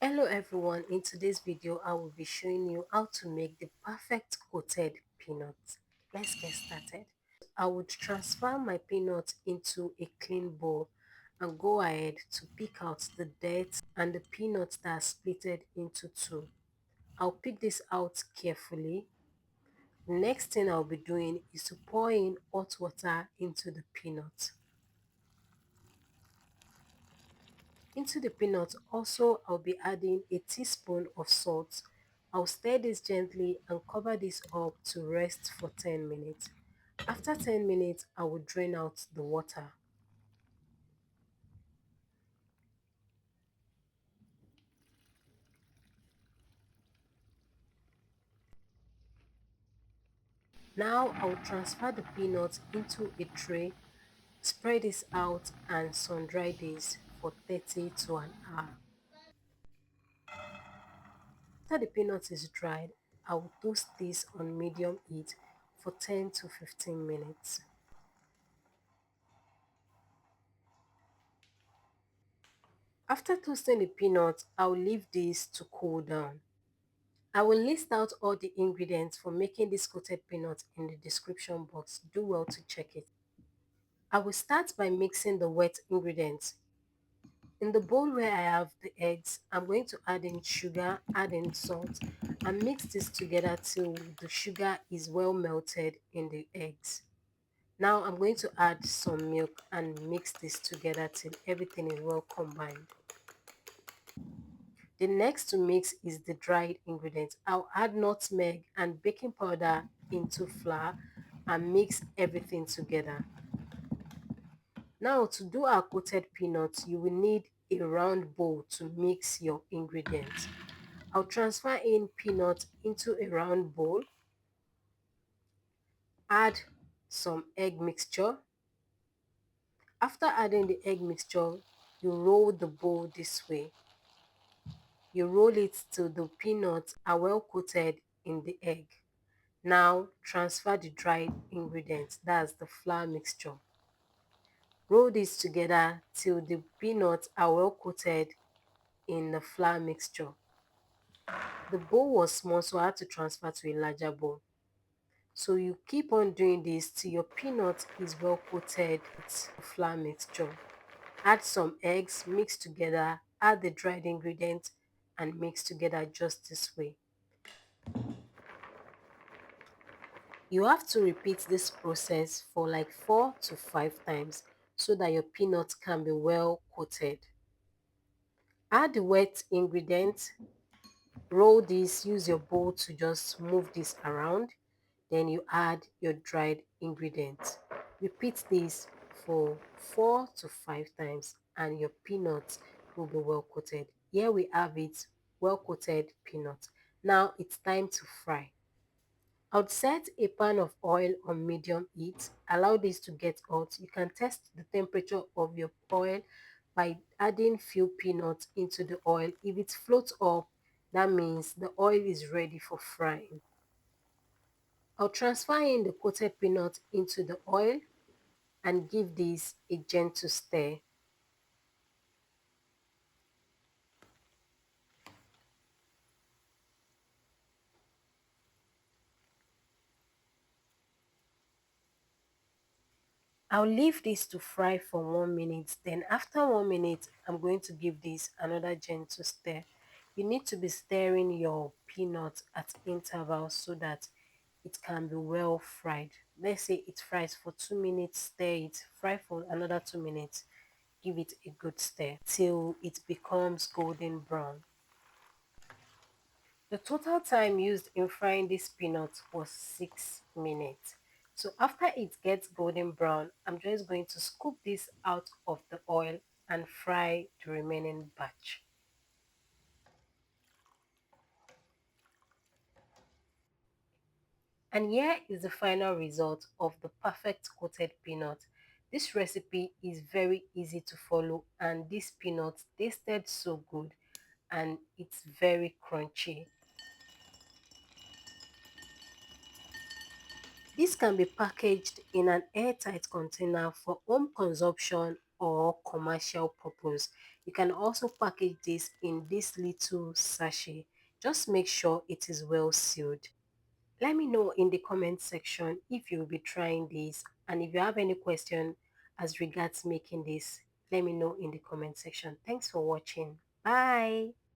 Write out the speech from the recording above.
Hello everyone, in today's video I will be showing you how to make the perfect coated peanut. Let's get started. I would transfer my peanut into a clean bowl and go ahead to pick out the dirt and the peanuts that are splitted into two. I'll pick this out carefully. The next thing I'll be doing is to pour in hot water into the peanut. Into the peanut also I'll be adding a teaspoon of salt. I'll stir this gently and cover this up to rest for 10 minutes. After 10 minutes, I will drain out the water. Now I will transfer the peanuts into a tray, spread this out and sun dry this for 30 to an hour. After the peanut is dried, I will toast this on medium heat for 10 to 15 minutes. After toasting the peanuts, I will leave this to cool down. I will list out all the ingredients for making this coated peanut in the description box. Do well to check it. I will start by mixing the wet ingredients. In the bowl where I have the eggs, I'm going to add in sugar, add in salt, and mix this together till the sugar is well melted in the eggs. Now I'm going to add some milk and mix this together till everything is well combined. The next to mix is the dried ingredients. I'll add nutmeg and baking powder into flour and mix everything together. Now to do our coated peanuts, you will need a round bowl to mix your ingredients. I'll transfer in peanuts into a round bowl, add some egg mixture. After adding the egg mixture, you roll the bowl this way. You roll it till the peanuts are well coated in the egg. Now transfer the dried ingredients, that's the flour mixture. Roll this together till the peanuts are well coated in the flour mixture. The bowl was small, so I had to transfer to a larger bowl. So you keep on doing this till your peanut is well coated with the flour mixture. Add some eggs, mix together, add the dried ingredients and mix together just this way. You have to repeat this process for like 4 to 5 times so that your peanuts can be well coated. Add the wet ingredients, roll this, use your bowl to just move this around. Then you add your dried ingredients. Repeat this for 4 to 5 times and your peanuts will be well coated. Here we have it, well coated peanuts. Now it's time to fry. I would set a pan of oil on medium heat. Allow this to get hot. You can test the temperature of your oil by adding few peanuts into the oil. If it floats up, that means the oil is ready for frying. I'll transfer in the coated peanut into the oil and give this a gentle stir. I'll leave this to fry for 1 minute. Then after 1 minute, I'm going to give this another gentle stir. You need to be stirring your peanuts at intervals so that it can be well fried. Let's say it fries for 2 minutes, stir it, fry for another 2 minutes. Give it a good stir till it becomes golden brown. The total time used in frying this peanut was 6 minutes. So after it gets golden brown, I'm just going to scoop this out of the oil and fry the remaining batch. And here is the final result of the perfect coated peanut. This recipe is very easy to follow and this peanut tasted so good and it's very crunchy. This can be packaged in an airtight container for home consumption or commercial purpose. You can also package this in this little sachet. Just make sure it is well sealed. Let me know in the comment section if you'll be trying this, and if you have any question as regards making this, let me know in the comment section. Thanks for watching. Bye.